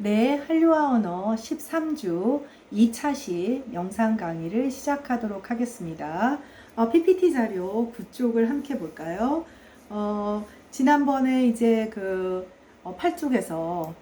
네, 한류와 언어 13주 2차시 영상 강의를 시작하도록 하겠습니다. PPT 자료 9쪽을 함께 볼까요? 지난번에 이제 8쪽에서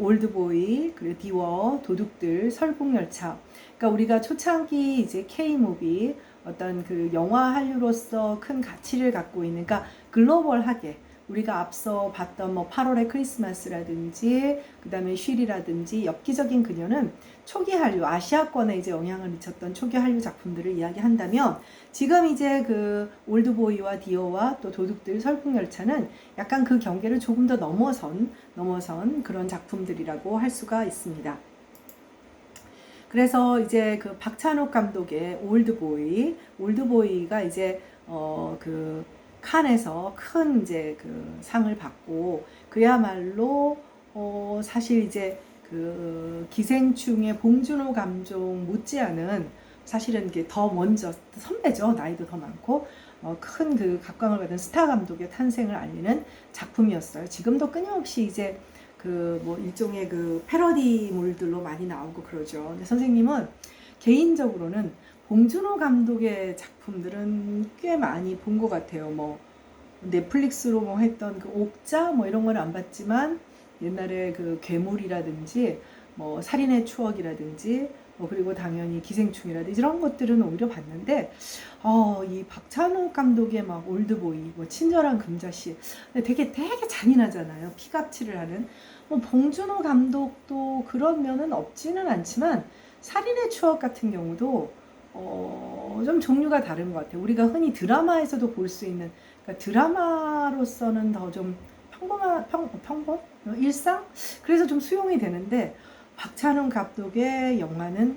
올드보이, 그리고 디워, 도둑들, 설국열차. 그러니까 우리가 초창기 이제 K-무비, 어떤 그 영화 한류로서 큰 가치를 갖고 있는, 그러니까 글로벌하게 우리가 앞서 봤던 뭐 8월의 크리스마스라든지 그다음에 쉴이라든지 엽기적인 그녀는 초기 한류 아시아권에 이제 영향을 미쳤던 초기 한류 작품들을 이야기한다면, 지금 이제 그 올드보이와 디어와 또 도둑들 설국열차는 약간 그 경계를 조금 더 넘어선 그런 작품들이라고 할 수가 있습니다. 그래서 이제 그 박찬욱 감독의 올드보이가 이제 그 칸에서 큰 이제 그 상을 받고, 그야말로 사실 이제 그 기생충의 봉준호 감독 못지않은, 사실은 이게 더 먼저 선배죠. 나이도 더 많고 큰 그 각광을 받은 스타 감독의 탄생을 알리는 작품이었어요. 지금도 끊임없이 이제 그 뭐 일종의 그 패러디물들로 많이 나오고 그러죠. 근데 선생님은 개인적으로는 봉준호 감독의 작품들은 꽤 많이 본 것 같아요. 뭐 넷플릭스로 뭐 했던 그 옥자 뭐 이런 거는 안 봤지만, 옛날에 그 괴물이라든지 뭐 살인의 추억이라든지 뭐 그리고 당연히 기생충이라든지 이런 것들은 오히려 봤는데, 이 박찬욱 감독의 막 올드보이, 뭐 친절한 금자씨, 근데 되게 잔인하잖아요. 피갑칠을 하는. 뭐 봉준호 감독도 그런 면은 없지는 않지만, 살인의 추억 같은 경우도 좀 종류가 다른 것 같아요. 우리가 흔히 드라마에서도 볼 수 있는, 그러니까 드라마로서는 더 좀 평범? 일상? 그래서 좀 수용이 되는데, 박찬욱 감독의 영화는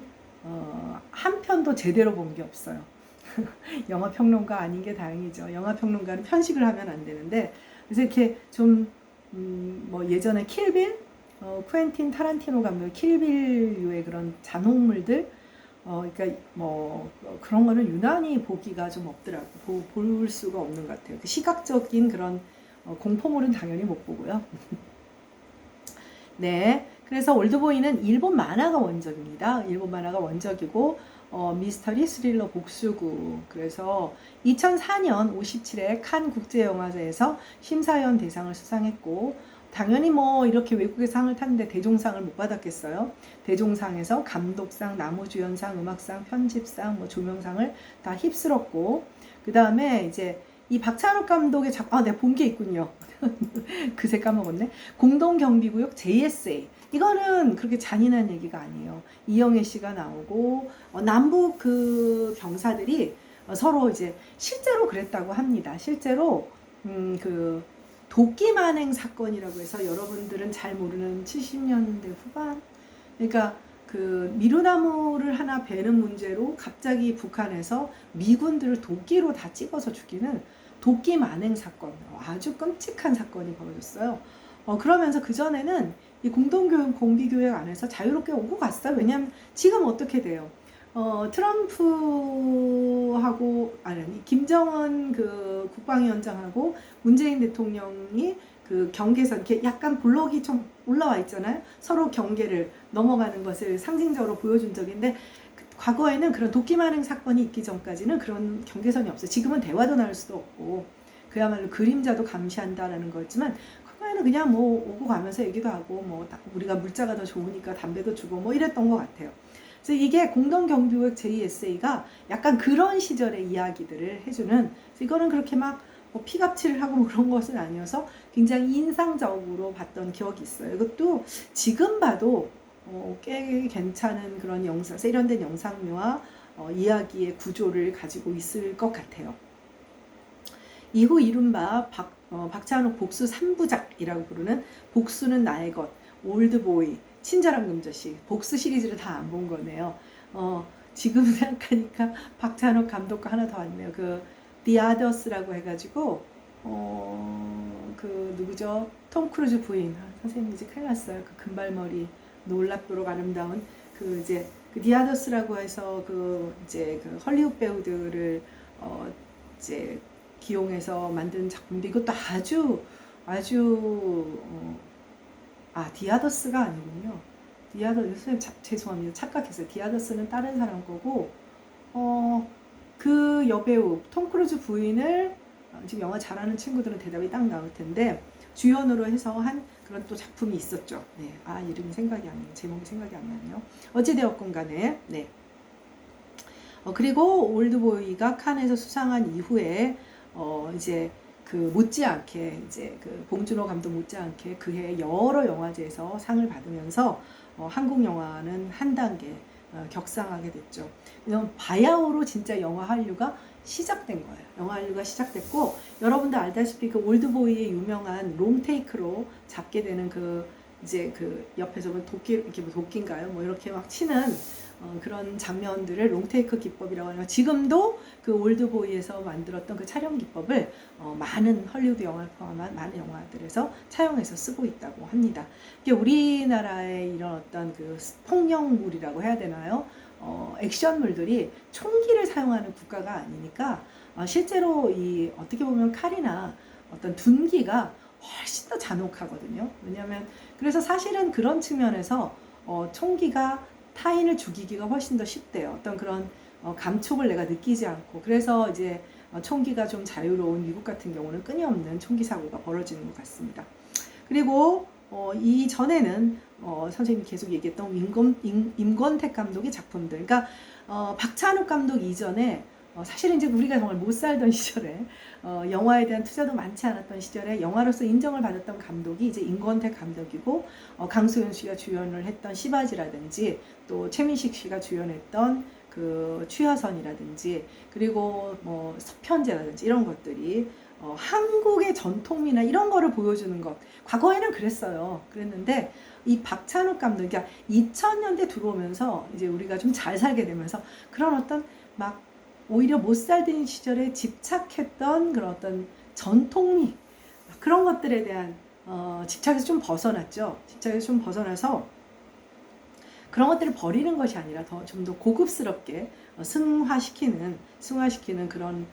한 편도 제대로 본 게 없어요. 영화 평론가 아닌 게 다행이죠. 영화 평론가는 편식을 하면 안 되는데, 그래서 이렇게 좀 뭐 예전에 킬빌, 쿠엔틴 타란티노 감독의 킬빌류의 그런 잔혹물들, 그러니까 뭐 그런 거는 유난히 보기가 좀 없더라고. 볼 수가 없는 것 같아요. 그 시각적인 그런 공포물은 당연히 못 보고요. 네, 그래서 올드보이는 일본 만화가 원작입니다. 일본 만화가 원작이고 미스터리 스릴러 복수구. 그래서 2004년 57회 칸 국제영화제에서 심사위원 대상을 수상했고, 당연히 뭐 이렇게 외국의 상을 탔는데 대종상을 못 받았겠어요. 대종상에서 감독상, 나무주연상, 음악상, 편집상, 뭐 조명상을 다 휩쓸었고, 그 다음에 이제 이 박찬욱 감독의 내가 본 게 있군요. 그새 까먹었네. 공동경비구역 JSA. 이거는 그렇게 잔인한 얘기가 아니에요. 이영애 씨가 나오고 남북 그 병사들이 서로 이제 실제로 그랬다고 합니다. 실제로 그 도끼 만행 사건이라고 해서, 여러분들은 잘 모르는 70년대 후반, 그러니까 그 미루나무를 하나 베는 문제로 갑자기 북한에서 미군들을 도끼로 다 찍어서 죽이는 도끼 만행 사건, 아주 끔찍한 사건이 벌어졌어요. 그러면서 그전에는 이 공동교육, 공비교육 안에서 자유롭게 오고 갔어요. 왜냐하면 지금 어떻게 돼요? 트럼프하고, 아니, 김정은 그 국방위원장하고 문재인 대통령이 그 경계선, 이렇게 약간 블록이 좀 올라와 있잖아요. 서로 경계를 넘어가는 것을 상징적으로 보여준 적인데, 과거에는 그런 도끼만행 사건이 있기 전까지는 그런 경계선이 없어요. 지금은 대화도 나눌 수도 없고 그야말로 그림자도 감시한다라는 거였지만, 과거에는 그냥 뭐 오고 가면서 얘기도 하고, 뭐 우리가 물자가 더 좋으니까 담배도 주고 뭐 이랬던 것 같아요. 그래서 이게 공동경비구역 JSA가 약간 그런 시절의 이야기들을 해주는, 이거는 그렇게 막 뭐 피갑칠을 하고 뭐 그런 것은 아니어서 굉장히 인상적으로 봤던 기억이 있어요. 이것도 지금 봐도 꽤 괜찮은 그런 영상, 세련된 영상미와 이야기의 구조를 가지고 있을 것 같아요. 이후 이른바 박찬욱 복수 3부작이라고 부르는 복수는 나의 것, 올드보이, 친절한 금자씨, 복수 시리즈를 다 안 본 거네요. 지금 생각하니까 박찬욱 감독과 하나 더 왔네요. 그 The Others라고 해가지고 그 누구죠? 톰 크루즈 부인. 선생님 이제 큰일 났어요. 그 금발머리 놀랍도록 아름다운 그 이제 그 디아더스라고 해서 그 이제 그 헐리우드 배우들을 이제 기용해서 만든 작품인데, 이것도 아주 디아더스가 아니군요. 선생님 죄송합니다. 착각했어요. 디아더스는 다른 사람 거고, 그 여배우 톰 크루즈 부인을 지금 영화 잘하는 친구들은 대답이 딱 나올 텐데 주연으로 해서 한 그런 또 작품이 있었죠. 네, 이름이 생각이 안 나요. 제목이 생각이 안 나네요. 어찌되었건 간에 네. 그리고 올드보이가 칸에서 수상한 이후에 이제 그 못지않게 이제 그 봉준호 감독 못지않게 그해 여러 영화제에서 상을 받으면서 한국 영화는 한 단계 격상하게 됐죠. 바야흐로 진짜 영화 한류가 시작된 거예요. 영화 한류가 시작됐고 여러분들 알다시피 그 올드보이의 유명한 롱테이크로 잡게 되는 그 이제 그 옆에서 이렇게 도끼인가요? 뭐 이렇게 막 치는 그런 장면들을 롱테이크 기법이라고 하는 지금도 그 올드보이에서 만들었던 그 촬영 기법을 많은 헐리우드 영화를 포함한 많은 영화들에서 차용해서 쓰고 있다고 합니다. 이게 우리나라의 이런 어떤 그 폭력물이라고 해야 되나요? 액션물들이 총기를 사용하는 국가가 아니니까 실제로 이 어떻게 보면 칼이나 어떤 둔기가 훨씬 더 잔혹하거든요. 왜냐하면 그래서 사실은 그런 측면에서 총기가 타인을 죽이기가 훨씬 더 쉽대요. 어떤 그런 감촉을 내가 느끼지 않고 그래서 이제 총기가 좀 자유로운 미국 같은 경우는 끊임없는 총기 사고가 벌어지는 것 같습니다. 그리고 이전에는 선생님이 계속 얘기했던 임권택 감독의 작품들, 그러니까 박찬욱 감독 이전에 사실은 이제 우리가 정말 못 살던 시절에 영화에 대한 투자도 많지 않았던 시절에 영화로서 인정을 받았던 감독이 이제 임권택 감독이고 강소연 씨가 주연을 했던 시바지라든지 또 최민식 씨가 주연했던 그 취하선이라든지 그리고 뭐 서편제라든지 이런 것들이 한국의 전통미나 이런 거를 보여주는 것 과거에는 그랬는데 이 박찬욱 감독 그러니까 2000년대 들어오면서 이제 우리가 좀 잘 살게 되면서 그런 어떤 막 오히려 못 살던 시절에 집착했던 그런 어떤 전통미 그런 것들에 대한 집착에서 좀 벗어났죠. 집착에서 좀 벗어나서 그런 것들을 버리는 것이 아니라 좀 더 고급스럽게 승화시키는 그런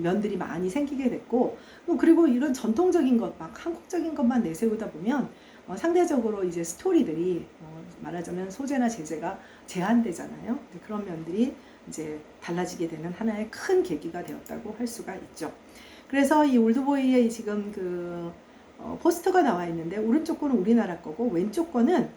면들이 많이 생기게 됐고 그리고 이런 전통적인 것 막 한국적인 것만 내세우다 보면 상대적으로 이제 스토리들이 말하자면 소재나 제재가 제한되잖아요. 그런 면들이 이제 달라지게 되는 하나의 큰 계기가 되었다고 할 수가 있죠. 그래서 이 올드보이의 지금 그 포스터가 나와 있는데 오른쪽 거는 우리나라 거고 왼쪽 거는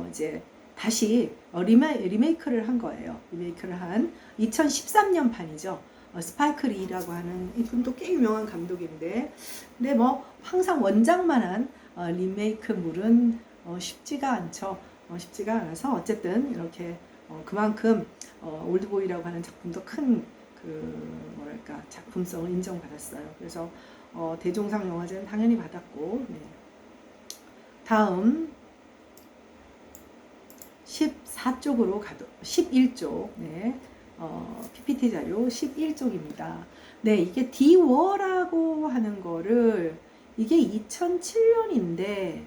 이제 다시 리메이크를 한 거예요. 리메이크를 한 2013년 판이죠. 스파이크 리라고 하는 이분도 꽤 유명한 감독인데 근데 뭐 항상 원작만한 리메이크물은 쉽지가 않죠. 쉽지가 않아서 어쨌든 이렇게 그만큼 올드보이라고 하는 작품도 큰 그 뭐랄까 작품성을 인정받았어요. 그래서 대종상 영화제는 당연히 받았고 네. 다음 14쪽으로 11쪽 네. PPT 자료 11쪽입니다. 네, 이게 디워라고 하는 거를 이게 2007년인데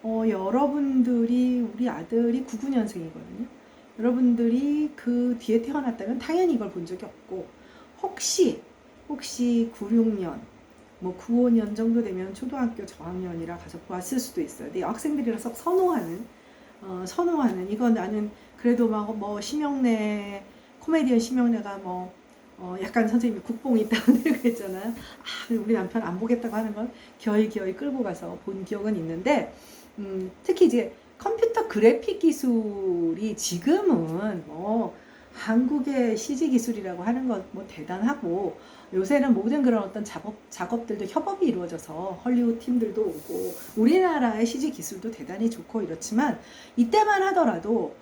여러분들이 우리 아들이 99년생이거든요. 여러분들이 그 뒤에 태어났다면 당연히 이걸 본 적이 없고 혹시 96년 뭐 95년 정도 되면 초등학교 저학년이라 가서 보았을 수도 있어요. 근데 학생들이라서 선호하는 이건 나는 그래도 막 뭐 심영래 코미디언 심영래가 뭐 약간 선생님이 국뽕이 있다고 그랬잖아요. 우리 남편 안 보겠다고 하는 걸 기어이 끌고 가서 본 기억은 있는데 특히 이제 컴퓨터 그래픽 기술이 지금은 뭐 한국의 CG 기술이라고 하는 건 뭐 대단하고 요새는 모든 그런 어떤 작업들도 협업이 이루어져서 헐리우드 팀들도 오고 우리나라의 CG 기술도 대단히 좋고 이렇지만 이때만 하더라도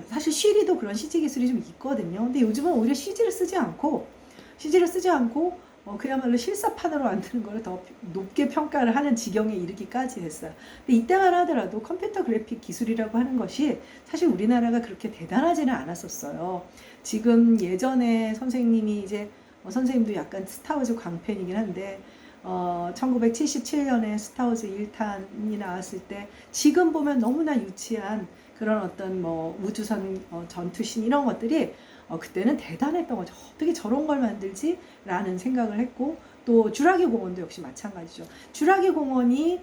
사실 쉬리도 그런 CG 기술이 좀 있거든요. 근데 요즘은 오히려 CG를 쓰지 않고 그야말로 실사판으로 만드는 걸 더 높게 평가를 하는 지경에 이르기까지 했어요. 근데 이때만 하더라도 컴퓨터 그래픽 기술이라고 하는 것이 사실 우리나라가 그렇게 대단하지는 않았었어요. 지금 예전에 선생님이 이제 선생님도 약간 스타워즈 광팬이긴 한데 1977년에 스타워즈 1탄이 나왔을 때 지금 보면 너무나 유치한 그런 어떤 뭐 우주선 전투신 이런 것들이 그때는 대단했던 거죠. 어떻게 저런 걸 만들지? 라는 생각을 했고 또 주라기 공원도 역시 마찬가지죠. 주라기 공원이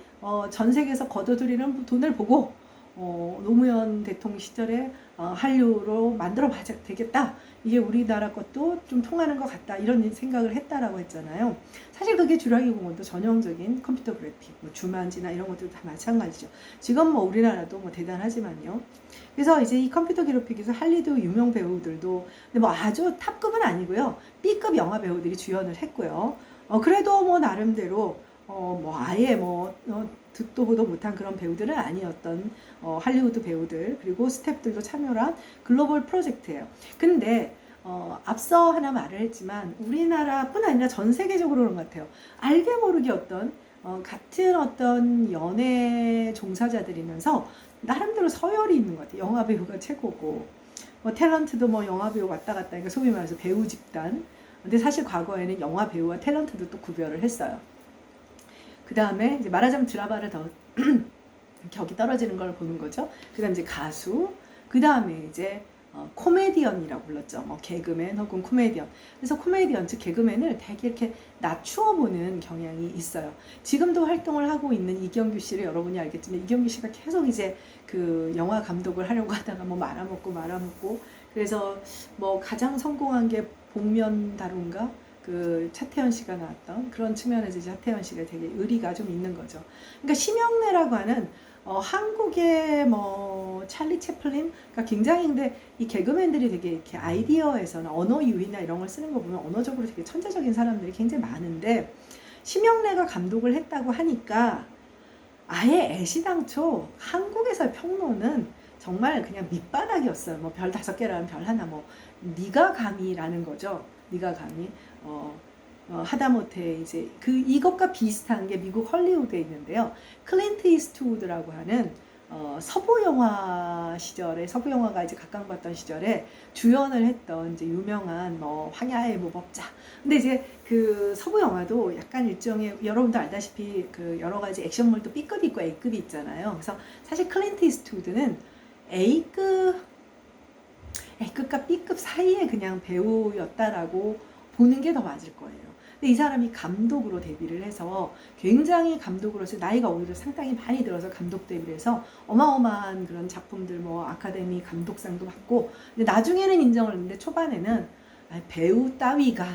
전 세계에서 거둬들이는 돈을 보고 노무현 대통령 시절에 한류로 만들어 봐야 되겠다. 이게 우리나라 것도 좀 통하는 것 같다. 이런 생각을 했다라고 했잖아요. 사실 그게 주라기 공원도 전형적인 컴퓨터 그래픽, 뭐 주만지나 이런 것들 다 마찬가지죠. 지금 뭐 우리나라도 뭐 대단하지만요. 그래서 이제 이 컴퓨터 그래픽에서 할리우드 유명 배우들도 근데 뭐 아주 탑급은 아니고요. B급 영화 배우들이 주연을 했고요. 그래도 뭐 나름대로 뭐 아예 뭐 듣도 보도 못한 그런 배우들은 아니었던 할리우드 배우들 그리고 스태프들도 참여한 글로벌 프로젝트예요. 근데 앞서 하나 말을 했지만 우리나라뿐 아니라 전 세계적으로 그런 것 같아요. 알게 모르게 같은 어떤 연예 종사자들이면서 나름대로 서열이 있는 것 같아요. 영화 배우가 최고고 뭐 탤런트도 뭐 영화 배우 왔다 갔다 하니까 소위 말해서 배우 집단. 근데 사실 과거에는 영화 배우와 탤런트도 또 구별을 했어요. 그 다음에 이제 말하자면 드라마를 더 격이 떨어지는 걸 보는 거죠. 그 다음에 이제 가수, 그 다음에 이제 코미디언이라고 불렀죠. 뭐 개그맨 혹은 코미디언. 그래서 코미디언, 즉 개그맨을 되게 이렇게 낮추어 보는 경향이 있어요. 지금도 활동을 하고 있는 이경규 씨를 여러분이 알겠지만 이경규 씨가 계속 이제 그 영화 감독을 하려고 하다가 뭐 말아먹고 그래서 뭐 가장 성공한 게 복면다룬가? 그 차태현 씨가 나왔던 그런 측면에서 이제 차태현 씨가 되게 의리가 좀 있는 거죠. 그러니까 심영래라고 하는 한국의 뭐 찰리 채플린, 그러니까 굉장히 근데 이 개그맨들이 되게 이렇게 아이디어에서나 언어 유희나 이런 걸 쓰는 거 보면 언어적으로 되게 천재적인 사람들이 굉장히 많은데 심영래가 감독을 했다고 하니까 아예 애시당초 한국에서의 평론은 정말 그냥 밑바닥이었어요. 뭐 별 5개라면 별 하나 뭐 네가 감히라는 거죠. 네가 감히 하다못해 이제 이것과 비슷한 게 미국 헐리우드에 있는데요. 클린트 이스트우드라고 하는 서부 영화 시절에 서부 영화가 이제 각광받던 시절에 주연을 했던 이제 유명한 뭐 황야의 무법자. 근데 이제 그 서부 영화도 약간 일종의 여러분도 알다시피 그 여러 가지 액션물도 B급이 있고 A급이 있잖아요. 그래서 사실 클린트 이스트우드는 A급과 B급 사이에 그냥 배우였다라고 보는 게 더 맞을 거예요. 근데 이 사람이 감독으로 데뷔를 해서 굉장히 감독으로서 나이가 오히려 상당히 많이 들어서 감독 데뷔를 해서 어마어마한 그런 작품들 뭐 아카데미 감독상도 받고 근데 나중에는 인정을 했는데 초반에는 배우 따위가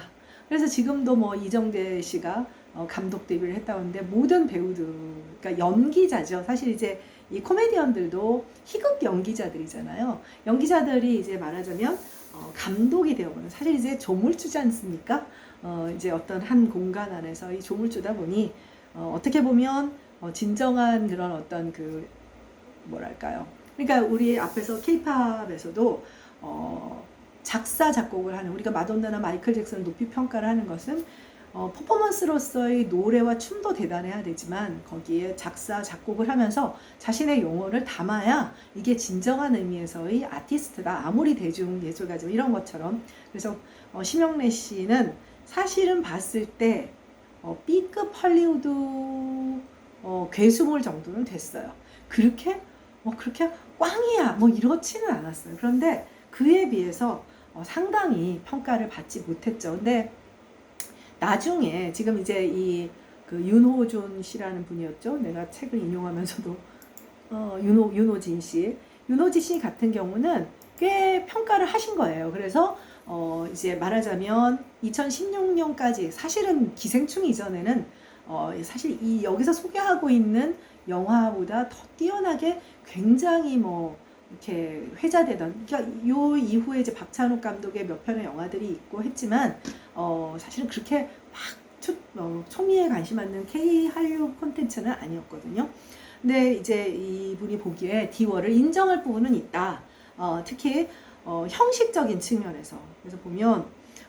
그래서 지금도 뭐 이정재 씨가 감독 데뷔를 했다고 하는데 모든 배우들 그러니까 연기자죠. 사실 이제 이 코미디언들도 희극 연기자들이잖아요. 연기자들이 이제 말하자면 감독이 되어버는 사실 이제 조물주지 않습니까? 이제 어떤 한 공간 안에서 이 조물주다 보니 어떻게 보면 진정한 그런 어떤 그 뭐랄까요? 그러니까 우리 앞에서 K-팝에서도 작사 작곡을 하는 우리가 마돈나나 마이클 잭슨을 높이 평가를 하는 것은 퍼포먼스로서의 노래와 춤도 대단해야 되지만 거기에 작사 작곡을 하면서 자신의 영혼을 담아야 이게 진정한 의미에서의 아티스트다. 아무리 대중 예술가지만 이런 것처럼. 그래서 심영래 씨는 사실은 봤을 때 B급 할리우드 괴수몰 정도는 됐어요. 그렇게 꽝이야 뭐 이렇지는 않았어요. 그런데 그에 비해서 상당히 평가를 받지 못했죠. 근데 나중에 지금 이제 그 윤호준 씨라는 분이었죠. 내가 책을 인용하면서도 윤호진 씨 같은 경우는 꽤 평가를 하신 거예요. 그래서 이제 말하자면 2016년까지 사실은 기생충 이전에는 사실 여기서 소개하고 있는 영화보다 더 뛰어나게 굉장히 뭐 이렇게 회자되던 그러니까 요 이후에 이제 박찬욱 감독의 몇 편의 영화들이 있고 했지만 사실은 그렇게 막 초미에 관심 있는 K 한류 콘텐츠는 아니었거든요. 근데 이제 이분이 보기에 디워를 인정할 부분은 있다. 특히 형식적인 측면에서 그래서 보면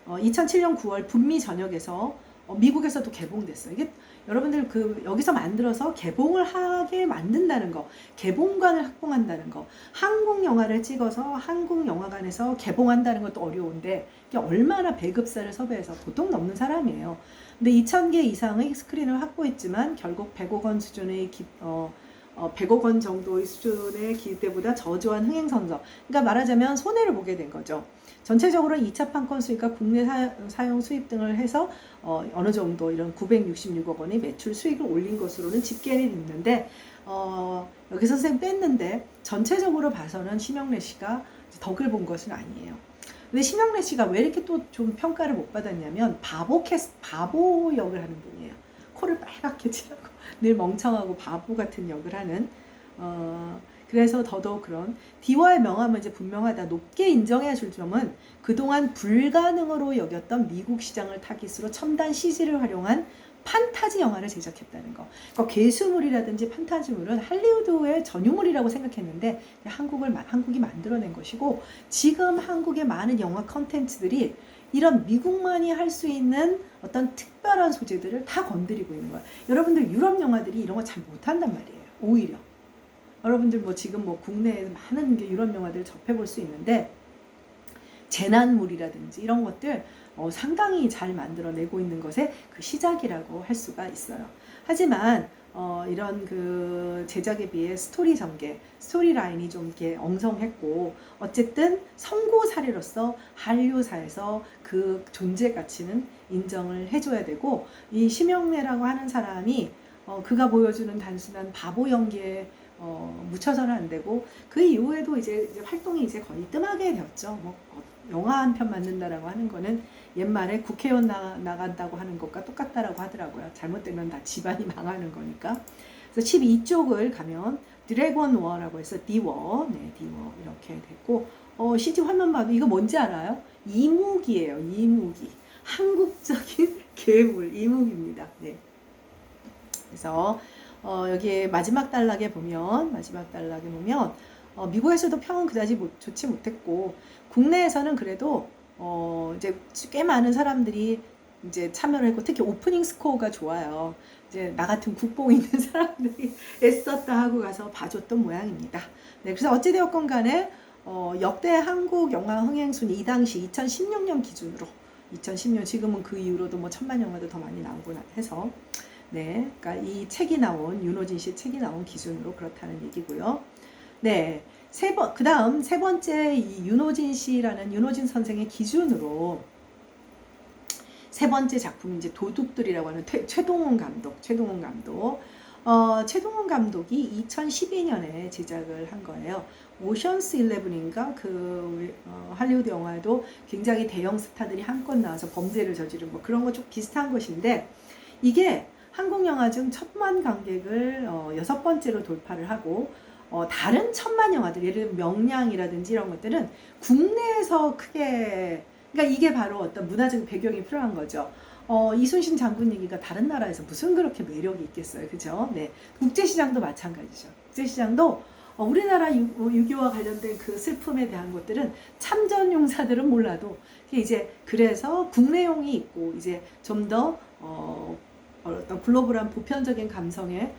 2007년 9월 북미 전역에서 미국에서도 개봉됐어요. 이게 여러분들 여기서 만들어서 개봉을 하게 만든다는 거, 개봉관을 확보한다는 거, 한국 영화를 찍어서 한국 영화관에서 개봉한다는 것도 어려운데 이게 얼마나 배급사를 섭외해서 보통 넘는 사람이에요. 근데 2,000개 이상의 스크린을 확보했지만 결국 100억 원 수준의 100억 원 정도의 수준의 기대보다 저조한 흥행성적. 그러니까 말하자면 손해를 보게 된 거죠. 전체적으로 2차 판권 수익과 국내 사용 수입 등을 해서 어느 정도 이런 966억 원의 매출 수익을 올린 것으로는 집계는 있는데 여기서 선생님 뺐는데 전체적으로 봐서는 심영래 씨가 덕을 본 것은 아니에요. 근데 심영래 씨가 왜 이렇게 또 좀 평가를 못 받았냐면 바보 역을 하는 분이에요. 코를 빨갛게 칠하고 늘 멍청하고 바보 같은 역을 하는 그래서 더더욱 그런 D와의 명함은 이제 분명하다. 높게 인정해야 줄 점은 그동안 불가능으로 여겼던 미국 시장을 타깃으로 첨단 CG를 활용한 판타지 영화를 제작했다는 거. 그러니까 괴수물이라든지 판타지물은 할리우드의 전유물이라고 생각했는데 한국이 만들어낸 것이고 지금 한국의 많은 영화 컨텐츠들이 이런 미국만이 할 수 있는 어떤 특별한 소재들을 다 건드리고 있는 거예요. 여러분들 유럽 영화들이 이런 거 잘 못한단 말이에요. 오히려. 여러분들 뭐 지금 뭐 국내에 많은 유럽 영화들을 접해볼 수 있는데 재난물이라든지 이런 것들 상당히 잘 만들어내고 있는 것의 그 시작이라고 할 수가 있어요. 하지만 이런 그 제작에 비해 스토리 전개, 스토리 라인이 좀 이렇게 엉성했고 어쨌든 선고 사례로서 한류사에서 그 존재 가치는 인정을 해줘야 되고 이 심영래라고 하는 사람이 그가 보여주는 단순한 바보 연기에 묻혀서는 안 되고 그 이후에도 이제 활동이 이제 거의 뜸하게 되었죠. 뭐 영화 한 편 만든다라고 하는 거는 옛말에 국회의원 나간다고 하는 것과 똑같다라고 하더라고요. 잘못되면 다 집안이 망하는 거니까. 그래서 12쪽을 가면 드래곤 워라고 해서 디워, 네, 디워 이렇게 됐고 CG 화면 봐도 이거 뭔지 알아요? 이무기예요. 이무기. 한국적인 괴물 이무기입니다. 네. 그래서 여기 마지막 단락에 보면 미국에서도 평은 그다지 좋지 못했고 국내에서는 그래도 이제 꽤 많은 사람들이 이제 참여를 했고 특히 오프닝 스코어가 좋아요. 이제 나 같은 국뽕 있는 사람들이 애썼다 하고 가서 봐줬던 모양입니다. 네, 그래서 어찌되었건 간에 역대 한국 영화 흥행 순위 이 당시 2016년 기준으로 2010년 지금은 그 이후로도 뭐 천만 영화도 더 많이 나오고 해서 네, 그러니까 이 책이 나온 윤호진 씨 책이 나온 기준으로 그렇다는 얘기고요. 네, 그다음 세 번째 이 윤호진 씨라는 윤호진 선생의 기준으로 세 번째 작품이 이제 도둑들이라고 하는 최동원 감독. 최동원 감독이 2012년에 제작을 한 거예요. 오션스 11인가 그 할리우드 영화에도 굉장히 대형 스타들이 한껏 나와서 범죄를 저지른 뭐 그런 거 좀 비슷한 것인데 이게 한국 영화 중 1000만 관객을 6번째로 돌파를 하고 다른 1000만 영화들 예를 들면 명량이라든지 이런 것들은 국내에서 크게 그러니까 이게 바로 어떤 문화적 배경이 필요한 거죠. 이순신 장군 얘기가 다른 나라에서 무슨 그렇게 매력이 있겠어요. 그죠? 네. 국제시장도 마찬가지죠. 국제시장도 우리나라 6.25와 관련된 그 슬픔에 대한 것들은 참전용사들은 몰라도 이제 그래서 국내용이 있고 이제 좀 더 어떤 글로벌한 보편적인 감성에